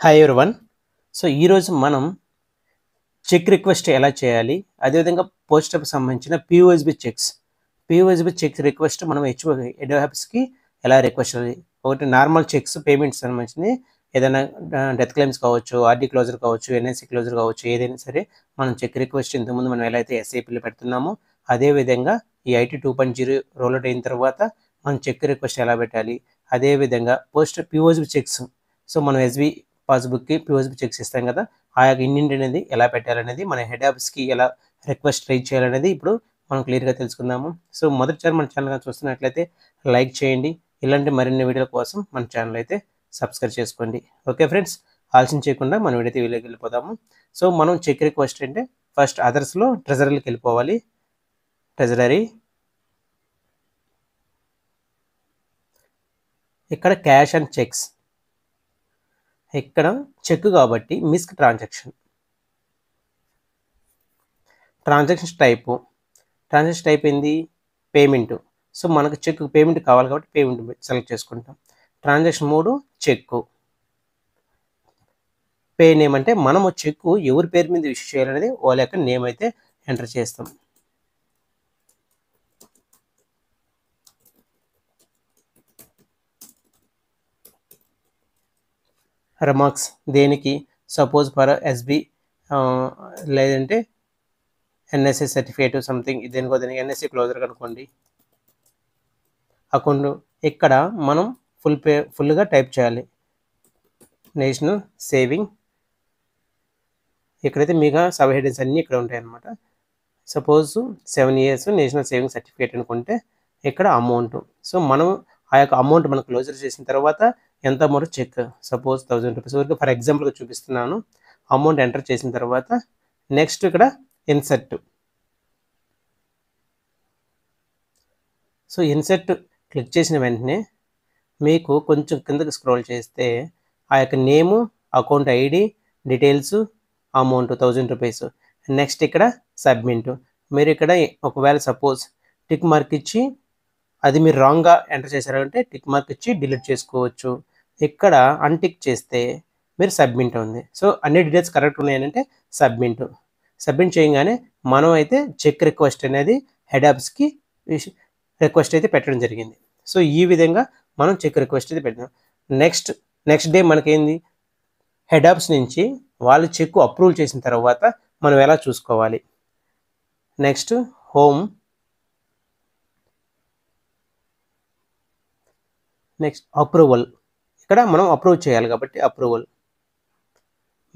Hi everyone. So ఈరోజు మనం check request ఎలా చేయాలి, అదేవిధంగా పోస్ట్ ఆఫీస్ సంబంధించిన పిఓఎస్బి చెక్ రిక్వెస్ట్ మనం హెడ్ ఆఫీస్కి ఎలా రిక్వెస్ట్ చేయాలి. ఒకటి నార్మల్ చెక్స్ పేమెంట్స్ సంబంధించింది, ఏదైనా డెత్ క్లెయిమ్స్ కావచ్చు, ఆర్డీ క్లోజర్ కావచ్చు, ఎన్ఎస్సి క్లోజర్ కావచ్చు, ఏదైనా సరే మనం చెక్ రిక్వెస్ట్ ఇంతకుముందు మనం ఎలా అయితే ఎస్ఐపిలో పెడుతున్నామో అదేవిధంగా ఈ ఐటీ 2.0 రోల్అవుట్ అయిన తర్వాత మనం చెక్ రిక్వెస్ట్ ఎలా పెట్టాలి, అదేవిధంగా పిఓఎస్బి చెక్స్. సో మనం ఎస్బి పాస్బుక్కి పిఓఎస్బి చెక్స్ ఇస్తాం కదా, ఆ యొక్క ఇండెంట్ అనేది ఎలా పెట్టాలనేది, మన హెడ్ ఆఫీస్కి ఎలా రిక్వెస్ట్ రైజ్ చేయాలనేది ఇప్పుడు మనం క్లియర్గా తెలుసుకుందాము. సో మొదటిసారి మన ఛానల్ చూస్తున్నట్లయితే లైక్ చేయండి, ఇలాంటి మరిన్ని వీడియోల కోసం మన ఛానల్ అయితే సబ్స్క్రైబ్ చేసుకోండి. ఓకే ఫ్రెండ్స్, ఆలస్యం చేయకుండా మన వీడియో వీడియోకి వెళ్ళిపోదాము. సో మనం చెక్ రిక్వెస్ట్ అంటే ఫస్ట్ అదర్స్లో ట్రెజరీకి వెళ్ళిపోవాలి. ట్రెజరీ, ఇక్కడ క్యాష్ అండ్ చెక్స్, ఇక్కడ చెక్ కాబట్టి మిస్క్ ట్రాన్సాక్షన్ టైప్ ఏంది, పేమెంట్. సో మనకు చెక్ పేమెంట్ కావాలి కాబట్టి పేమెంట్ సెలెక్ట్ చేసుకుంటాం. ట్రాన్సాక్షన్ 3 చెక్కు. పే నేమ్ అంటే మనము చెక్కు ఎవరి పేరు మీద ఇష్యూ చేయాలనేది వాళ్ళ యొక్క నేమ్ అయితే ఎంటర్ చేస్తాం. రిమార్క్స్ దేనికి, సపోజ్ ఫర్ ఎస్బి లేదంటే ఎన్ఎస్సి సర్టిఫికేట్ సంథింగ్, దేనికి ఎన్ఎస్సి క్లోజర్ కనుకోండి అకౌంట్. ఇక్కడ మనం ఫుల్గా టైప్ చేయాలి, నేషనల్ సేవింగ్. ఇక్కడైతే మీకు సబ్ హెడింగ్స్ అన్నీ ఇక్కడ ఉంటాయి అన్నమాట. Suppose 7 years national saving certificate అనుకుంటే ఇక్కడ అమౌంట్. సో మనం ఆ యొక్క అమౌంట్ మనం క్లోజర్ చేసిన తర్వాత ఎంత అమౌంట్ చెక్, సపోజ్ 1000 రూపీస్ వరకు ఫర్ ఎగ్జాంపుల్గా చూపిస్తున్నాను. అమౌంట్ ఎంటర్ చేసిన తర్వాత నెక్స్ట్ ఇక్కడ ఇన్సర్ట్. సో ఇన్సర్ట్ క్లిక్ చేసిన వెంటనే మీకు కొంచెం కిందకి స్క్రోల్ చేస్తే ఆ యొక్క name, account ID, details, amount 1000 rupees. Next ఇక్కడ సబ్మిట్. మీరు ఇక్కడ ఒకవేళ సపోజ్ టిక్ మార్క్ ఇచ్చి అది మీరు రాంగ్గా ఎంటర్ చేశారంటే టిక్ మార్క్ ఇచ్చి డిలీట్ చేసుకోవచ్చు. ఇక్కడ అన్టిక్ చేస్తే మీరు సబ్మిట్ ఉంది. సో అన్ని డీటెయిల్స్ కరెక్ట్ ఉన్నాయంటే సబ్మిట్ చేయగానే మనం అయితే చెక్ రిక్వెస్ట్ అనేది హెడ్ ఆఫీస్కి రిక్వెస్ట్ అయితే పెట్టడం జరిగింది. సో ఈ విధంగా మనం చెక్ రిక్వెస్ట్ అయితే పెట్టాం. నెక్స్ట్ డే మనకేంది, హెడ్ ఆఫీస్ నుంచి వాళ్ళు చెక్ అప్రూవ్ చేసిన తర్వాత మనం ఎలా చూసుకోవాలి. Next home, next approval. ఇక్కడ మనం అప్రూవ్ చేయాలి కాబట్టి అప్రూవల్,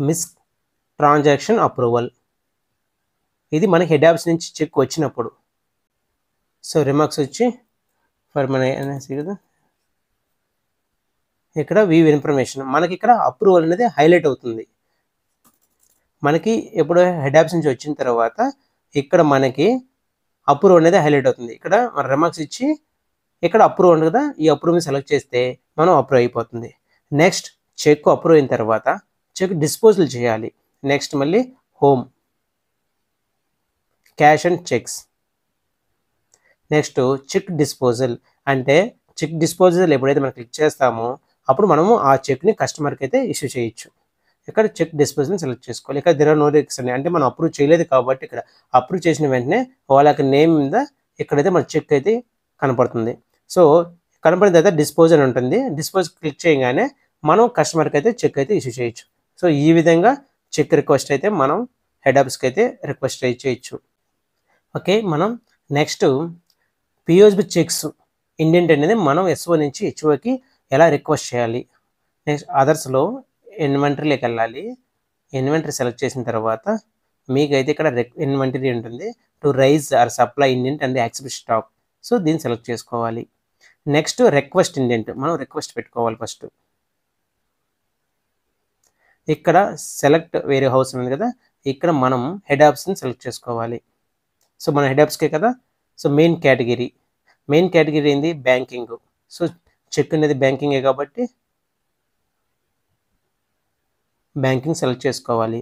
మిస్ ట్రాన్సాక్షన్ అప్రూవల్. ఇది మనకి హెడ్ ఆఫీస్ నుంచి చెక్ వచ్చినప్పుడు. సో రిమార్క్స్ వచ్చి ఫర్ మన ఎన్ఎస్సి కదా, ఇక్కడ వ్యూ ఇన్ఫర్మేషన్. మనకి ఇక్కడ అప్రూవల్ అనేది హైలైట్ అవుతుంది. మనకి ఎప్పుడు హెడ్ ఆఫీస్ నుంచి వచ్చిన తర్వాత ఇక్కడ మనకి అప్రూవ్ అనేది హైలైట్ అవుతుంది. ఇక్కడ మన రిమార్క్స్ ఇచ్చి ఇక్కడ అప్రూవ్ ఉంది కదా, ఈ అప్రూవ్ సెలెక్ట్ చేస్తే మనం అప్రూవ్ అయిపోతుంది. నెక్స్ట్ చెక్ అప్రూవ్ అయిన తర్వాత చెక్ డిస్పోజల్ చేయాలి. నెక్స్ట్ మళ్ళీ home, cash and cheques. Next cheque disposal అంటే చెక్ డిస్పోజల్ ఎప్పుడైతే మనం క్లిక్ చేస్తామో అప్పుడు మనము ఆ చెక్ని కస్టమర్కి అయితే ఇష్యూ చేయొచ్చు. ఇక్కడ చెక్ డిస్పోజల్ని సెలెక్ట్ చేసుకోవాలి. ఇక్కడ దిర్ ఆర్ నో రిస్క్స్ అని అంటే మనం అప్రూవ్ చేయలేదు కాబట్టి ఇక్కడ అప్రూవ్ చేసిన వెంటనే వాళ్ళ యొక్క నేమ్ మీద ఇక్కడైతే మన చెక్ అయితే కనపడుతుంది. సో కనపడిన తర్వాత డిస్పోజల్ ఉంటుంది. డిస్పోజ్ క్లిక్ చేయగానే మనం కస్టమర్కి అయితే చెక్ అయితే ఇష్యూ చేయొచ్చు. సో ఈ విధంగా చెక్ రిక్వెస్ట్ అయితే మనం హెడ్ ఆఫీస్కి అయితే రిక్వెస్ట్ చేయొచ్చు. ఓకే, మనం నెక్స్ట్ పిఓఎస్బి చెక్స్ ఇండెంట్ అనేది మనం ఎస్ఓ నుంచి హెచ్ఓకి ఎలా రిక్వెస్ట్ చేయాలి. నెక్స్ట్ అదర్స్లో ఇన్వెంటరీలోకి వెళ్ళాలి. ఇన్వెంటరీ సెలెక్ట్ చేసిన తర్వాత మీకైతే ఇక్కడ ఇన్వెంటరీ ఉంటుంది, to raise or supply indent and accept stock. So దీన్ని సెలెక్ట్ చేసుకోవాలి. నెక్స్ట్ రిక్వెస్ట్ ఇండెంట్, మనం రిక్వెస్ట్ పెట్టుకోవాలి. ఫస్ట్ ఇక్కడ సెలెక్ట్ వేరే హౌస్ ఉంది కదా, ఇక్కడ మనం హెడ్ ఆఫీస్ని సెలెక్ట్ చేసుకోవాలి. సో మన హెడ్ ఆఫీస్కే కదా. సో మెయిన్ కేటగిరీ ఏంది, బ్యాంకింగ్. సో చెక్ అనేది బ్యాంకింగే కాబట్టి బ్యాంకింగ్ సెలెక్ట్ చేసుకోవాలి.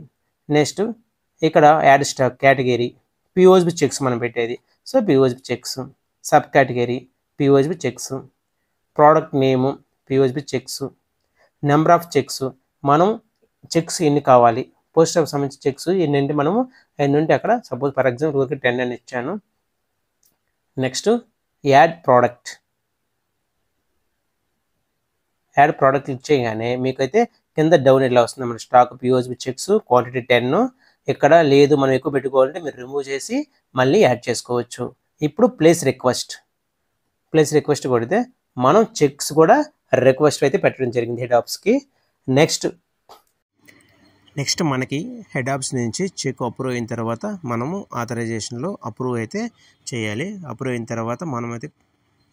నెక్స్ట్ ఇక్కడ add stock category, POSB cheques మనం పెట్టేది. So POSB cheques. Sub category POSB cheques. Product name POSB cheques. Number of cheques, మనం చెక్స్ ఎన్ని కావాలి, పోస్ట్ ఆఫీస్ సంబంధించిన చెక్స్ ఎన్ని మనము ఎన్ని ఉంటే అక్కడ సపోజ్ ఫర్ ఎగ్జాంపుల్ 10 అని ఇచ్చాను. నెక్స్ట్ యాడ్ ప్రోడక్ట్ క్లిక్ చేయగానే మీకైతే కింద డౌన్ ఇలా వస్తుంది. మన స్టాక్ పిఓఎస్బి చెక్స్ క్వాంటిటీ 10 ఇక్కడ లేదు, మనం ఎక్కువ పెట్టుకోవాలంటే మీరు రిమూవ్ చేసి మళ్ళీ యాడ్ చేసుకోవచ్చు. ఇప్పుడు ప్లేస్ రిక్వెస్ట్ కొడితే మనం చెక్స్ కూడా రిక్వెస్ట్ అయితే పెట్టడం జరిగింది హెడ్ ఆఫీస్కి. నెక్స్ట్ మనకి హెడ్ ఆఫీస్ నుంచి చెక్ అప్రూవ్ అయిన తర్వాత మనము ఆథరైజేషన్లో అప్రూవ్ అయితే చేయాలి. అప్రూవ్ అయిన తర్వాత మనమైతే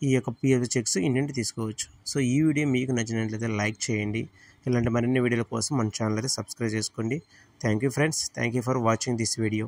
ఈ యొక్క పిఎఫ్ చెక్స్ ఇంటింటి తీసుకోవచ్చు. సో ఈ వీడియో మీకు నచ్చినట్లయితే లైక్ చేయండి. ఇలాంటి మరిన్ని వీడియోల కోసం మన ఛానల్ అయితే సబ్స్క్రైబ్ చేసుకోండి. Thank you friends, thank you for watching this video.